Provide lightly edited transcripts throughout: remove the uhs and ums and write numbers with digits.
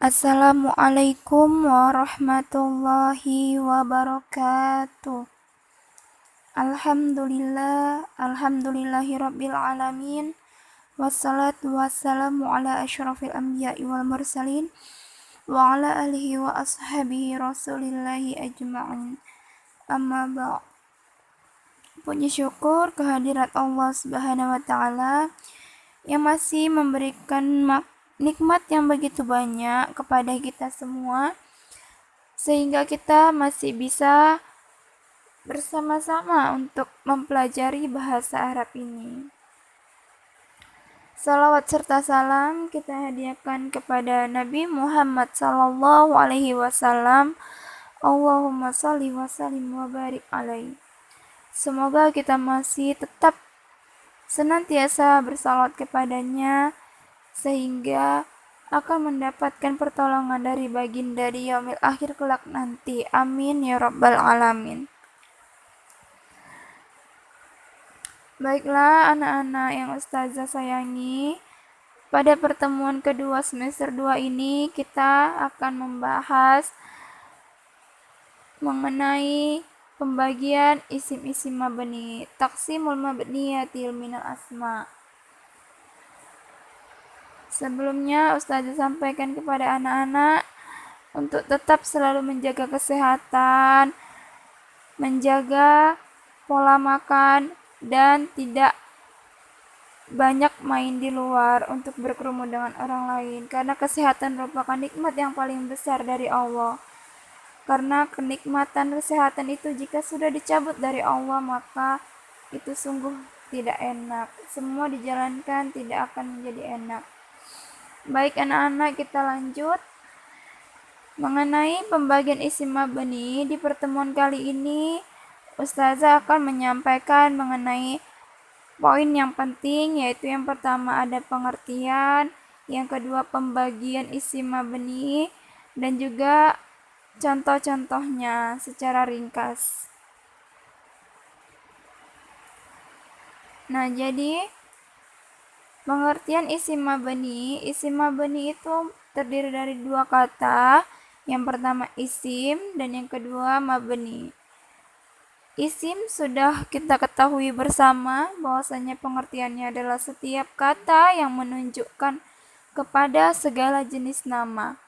Assalamualaikum warahmatullahi wabarakatuh. Alhamdulillahirabbil alamin. Wassalatu wassalamu ala asyrafil anbiya'i wal mursalin wa ala alihi wa ashabihi rasulillahi ajma'in. Amma ba'd. Puji syukur kehadirat Allah Subhanahu wa taala yang masih memberikan nikmat yang begitu banyak kepada kita semua, sehingga kita masih bisa bersama-sama untuk mempelajari bahasa Arab ini. Salawat serta salam kita hadiahkan kepada Nabi Muhammad sallallahu alaihi wasallam. Allahumma shalli wa sallim wa barik alaihi. Semoga kita masih tetap senantiasa bersalawat kepadanya, sehingga akan mendapatkan pertolongan dari baginda di yaumil akhir kelak nanti. Amin ya rabbal alamin. Baiklah anak-anak yang Ustazah sayangi, pada pertemuan kedua semester 2 ini kita akan membahas mengenai pembagian isim-isim mabni, taqsimul mabniyatil minal asma. Sebelumnya Ustazah sampaikan kepada anak-anak untuk tetap selalu menjaga kesehatan, menjaga pola makan, dan tidak banyak main di luar untuk berkerumun dengan orang lain, karena kesehatan merupakan nikmat yang paling besar dari Allah. Karena kenikmatan kesehatan itu jika sudah dicabut dari Allah, maka itu sungguh tidak enak. Semua dijalankan tidak akan menjadi enak. Baik anak-anak, kita lanjut mengenai pembagian isim mabni. Di pertemuan kali ini Ustazah akan menyampaikan mengenai poin yang penting, yaitu yang pertama ada pengertian, yang kedua pembagian isim mabni, dan juga contoh-contohnya secara ringkas. Nah, jadi pengertian isim mabni itu terdiri dari dua kata. Yang pertama isim dan yang kedua mabni. Isim sudah kita ketahui bersama bahwasanya pengertiannya adalah setiap kata yang menunjukkan kepada segala jenis nama.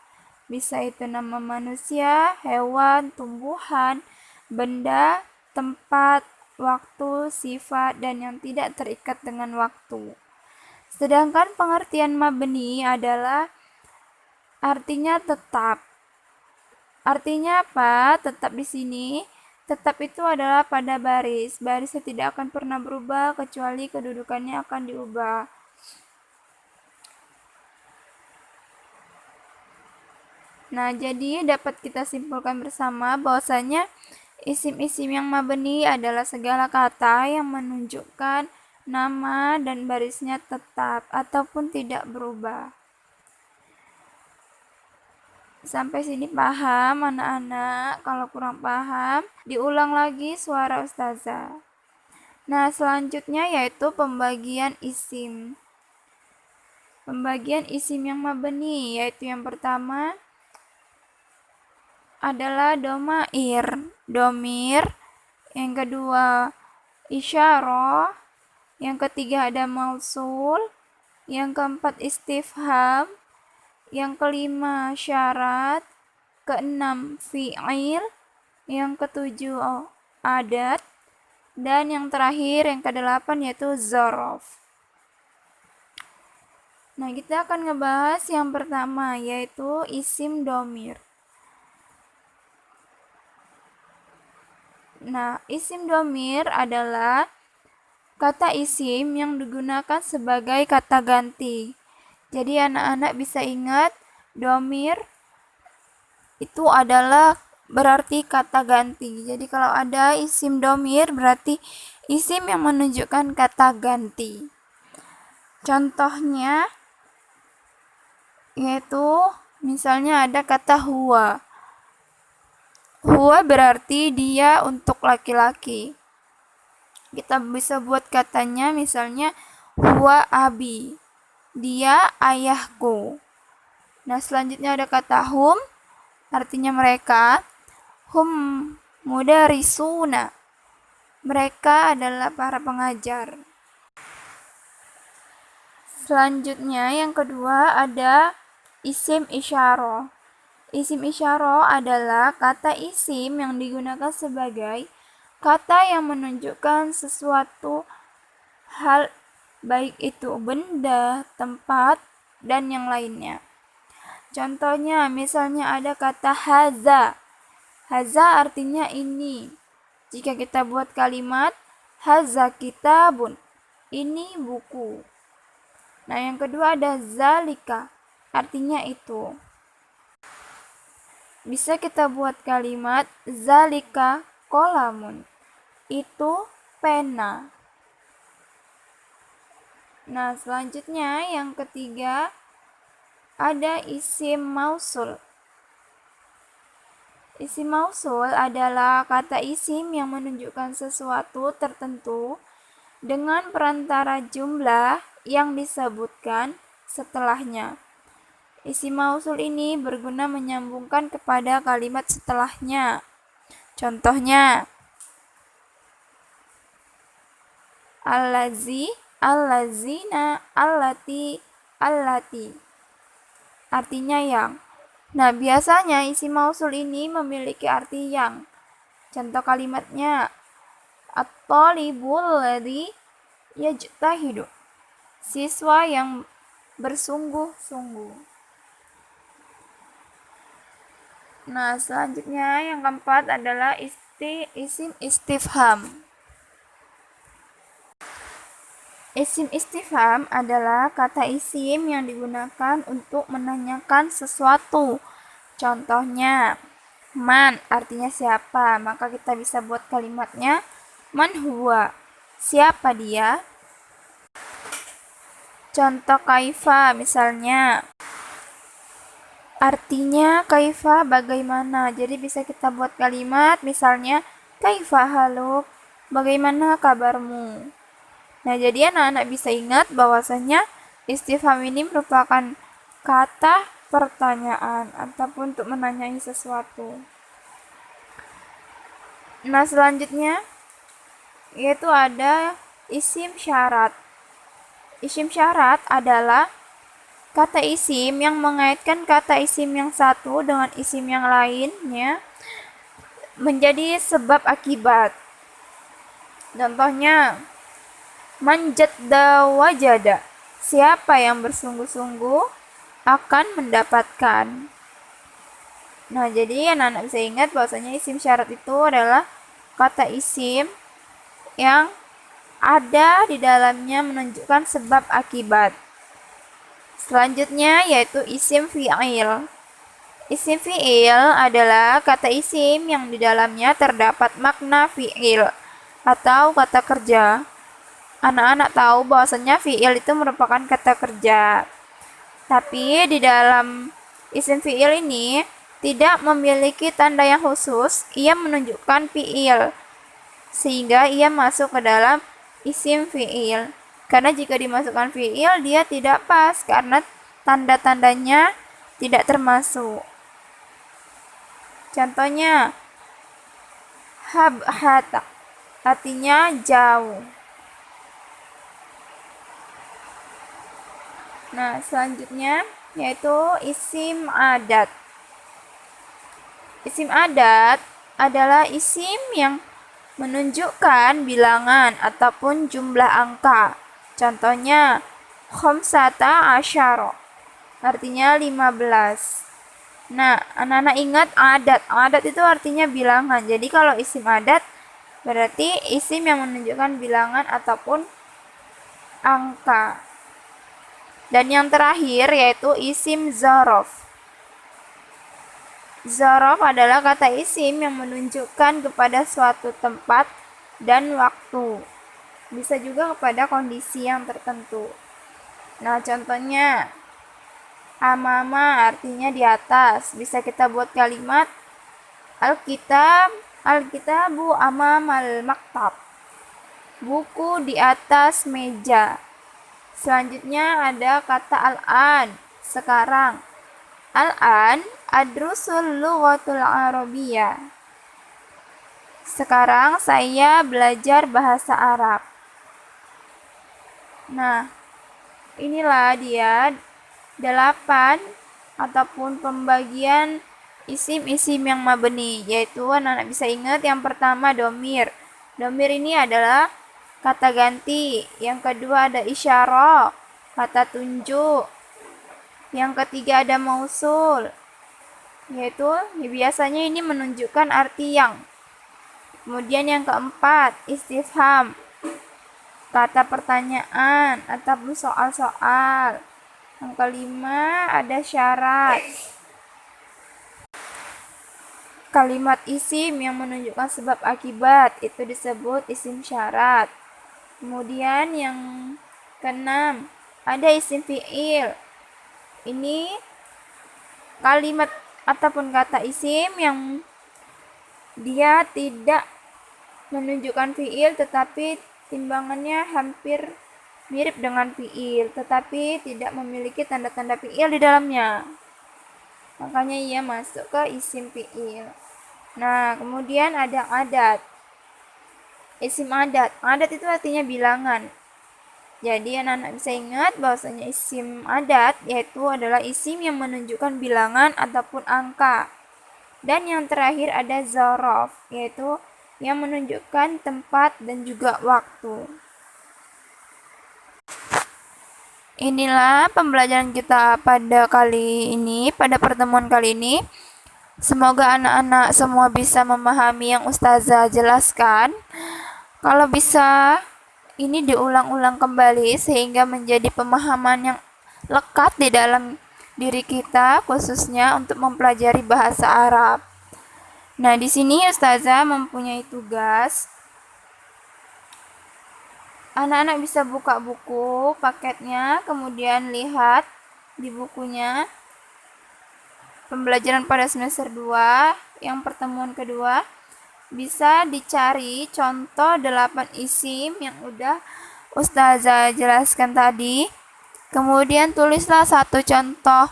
Bisa itu nama manusia, hewan, tumbuhan, benda, tempat, waktu, sifat, dan yang tidak terikat dengan waktu. Sedangkan pengertian mabni adalah artinya tetap. Artinya apa? Tetap di sini. Tetap itu adalah pada baris. Barisnya tidak akan pernah berubah kecuali kedudukannya akan diubah. Nah, jadi dapat kita simpulkan bersama bahwasanya isim-isim yang mabni adalah segala kata yang menunjukkan nama dan barisnya tetap ataupun tidak berubah. Sampai sini paham anak-anak? Kalau kurang paham, diulang lagi suara Ustazah. Nah, selanjutnya yaitu pembagian isim. Pembagian isim yang mabni, yaitu yang pertama adalah domair, domir. Yang kedua isyarah. Yang ketiga ada mausul. Yang keempat istifham. Yang kelima syarat, keenam fi'il, yang ketujuh adat, dan yang terakhir yang kedelapan yaitu zorof. Nah, kita akan ngebahas yang pertama yaitu isim domir. Nah, isim domir adalah kata isim yang digunakan sebagai kata ganti. Jadi anak-anak bisa ingat, domir itu adalah berarti kata ganti. Jadi kalau ada isim domir berarti isim yang menunjukkan kata ganti. Contohnya yaitu misalnya ada kata huwa. Huwa berarti dia untuk laki-laki. Kita bisa buat katanya misalnya huwa abi. Dia ayahku. Nah, selanjutnya ada kata hum, artinya mereka. Hum mudarisuna, mereka adalah para pengajar. Selanjutnya yang kedua ada isim isyarah. Isim isyarah adalah kata isim yang digunakan sebagai kata yang menunjukkan sesuatu hal, baik itu benda, tempat, dan yang lainnya. Contohnya, misalnya ada kata haza. Haza artinya ini. Jika kita buat kalimat haza kitabun, ini buku. Nah, yang kedua ada zalika, artinya itu. Bisa kita buat kalimat zalika kolamun, itu pena. Nah, selanjutnya yang ketiga ada isim mausul. Isim mausul adalah kata isim yang menunjukkan sesuatu tertentu dengan perantara jumlah yang disebutkan setelahnya. Isim mausul ini berguna menyambungkan kepada kalimat setelahnya. Contohnya, allazi, allazina, allati, allati. Artinya yang. Nah, biasanya isim mausul ini memiliki arti yang. Contoh kalimatnya, at-talibul ladzi yajtahidu, siswa yang bersungguh-sungguh. Nah, selanjutnya yang keempat adalah isim istifham. Isim istifham adalah kata isim yang digunakan untuk menanyakan sesuatu. Contohnya, man artinya siapa, maka kita bisa buat kalimatnya man huwa, siapa dia. Contoh kaifa misalnya, artinya kaifa bagaimana, jadi bisa kita buat kalimat misalnya kaifa haluk, bagaimana kabarmu. Nah, jadi anak-anak bisa ingat bahwasanya istifham ini merupakan kata pertanyaan ataupun untuk menanyai sesuatu. Nah, selanjutnya yaitu ada isim syarat. Isim syarat adalah kata isim yang mengaitkan kata isim yang satu dengan isim yang lainnya menjadi sebab akibat. Contohnya, man jadda wajada, siapa yang bersungguh-sungguh akan mendapatkan. Nah, jadi anak-anak bisa ingat bahwasanya isim syarat itu adalah kata isim yang ada di dalamnya menunjukkan sebab akibat. Selanjutnya yaitu isim fi'il. Isim fi'il adalah kata isim yang di dalamnya terdapat makna fi'il atau kata kerja. Anak-anak tahu bahwasanya fi'il itu merupakan kata kerja. Tapi di dalam isim fi'il ini tidak memiliki tanda yang khusus, ia menunjukkan fi'il, sehingga ia masuk ke dalam isim fi'il. Karena jika dimasukkan fi'il, dia tidak pas karena tanda-tandanya tidak termasuk. Contohnya, habhata, artinya jauh. Nah, selanjutnya yaitu isim adat. Isim adat adalah isim yang menunjukkan bilangan ataupun jumlah angka. Contohnya, khamsata asyara, artinya 15. Nah, anak-anak ingat adat. Adat itu artinya bilangan. Jadi kalau isim adat berarti isim yang menunjukkan bilangan ataupun angka. Dan yang terakhir yaitu isim zorof. Zorof adalah kata isim yang menunjukkan kepada suatu tempat dan waktu. Bisa juga kepada kondisi yang tertentu. Nah, contohnya amama artinya di atas. Bisa kita buat kalimat Alkitabu amamal maktab, buku di atas meja. Selanjutnya ada kata al-an, sekarang. Al-an adrusul lughatul arabiyyah. Sekarang saya belajar bahasa Arab. Nah, inilah dia 8 ataupun pembagian isim-isim yang mabni, yaitu anak-anak bisa ingat yang pertama domir. Domir ini adalah kata ganti. Yang kedua ada isyarah, kata tunjuk. Yang ketiga ada mausul, yaitu biasanya ini menunjukkan arti yang. Kemudian yang keempat istifham, kata pertanyaan ataupun soal-soal. Yang kelima ada syarat, kalimat isim yang menunjukkan sebab akibat, itu disebut isim syarat. Kemudian yang keenam ada isim fi'il. Ini kalimat ataupun kata isim yang dia tidak menunjukkan fi'il tetapi timbangannya hampir mirip dengan fi'il tetapi tidak memiliki tanda-tanda fi'il di dalamnya. Makanya ia masuk ke isim fi'il. Nah, kemudian ada adat. Isim adat. Adat itu artinya bilangan. Jadi anak-anak bisa ingat bahwasanya isim adat yaitu adalah isim yang menunjukkan bilangan ataupun angka. Dan yang terakhir ada zorof, yaitu yang menunjukkan tempat dan juga waktu. Inilah pembelajaran kita pada pertemuan kali ini. Semoga anak-anak semua bisa memahami yang Ustazah jelaskan. Kalau bisa, ini diulang-ulang kembali sehingga menjadi pemahaman yang lekat di dalam diri kita, khususnya untuk mempelajari bahasa Arab. Nah, di sini Ustazah mempunyai tugas. Anak-anak bisa buka buku paketnya, kemudian lihat di bukunya pembelajaran pada semester 2 yang pertemuan kedua. Bisa dicari contoh 8 isim yang udah Ustazah jelaskan tadi. Kemudian tulislah satu contoh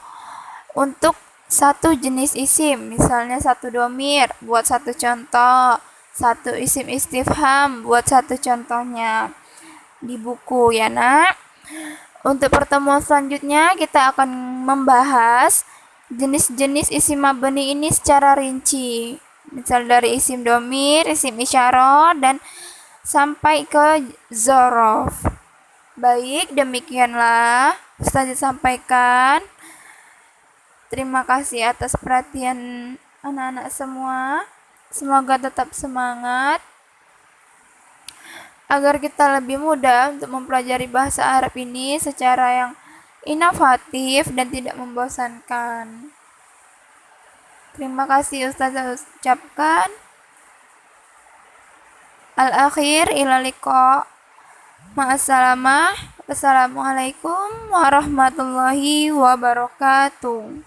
untuk satu jenis isim, misalnya satu domir buat satu contoh, satu isim istifham buat satu contohnya di buku ya nak. Untuk pertemuan selanjutnya kita akan membahas jenis-jenis isim mabni ini secara rinci, misal dari isim domir, isim isyarah, dan sampai ke zorof. Baik, demikianlah Ustazah sampaikan. Terima kasih atas perhatian anak-anak semua. Semoga tetap semangat agar kita lebih mudah untuk mempelajari bahasa Arab ini secara yang inovatif dan tidak membosankan. Terima kasih Ustazah ucapkan. Al-akhir ila liqa. Ma'assalamah. Wassalamualaikum warahmatullahi wabarakatuh.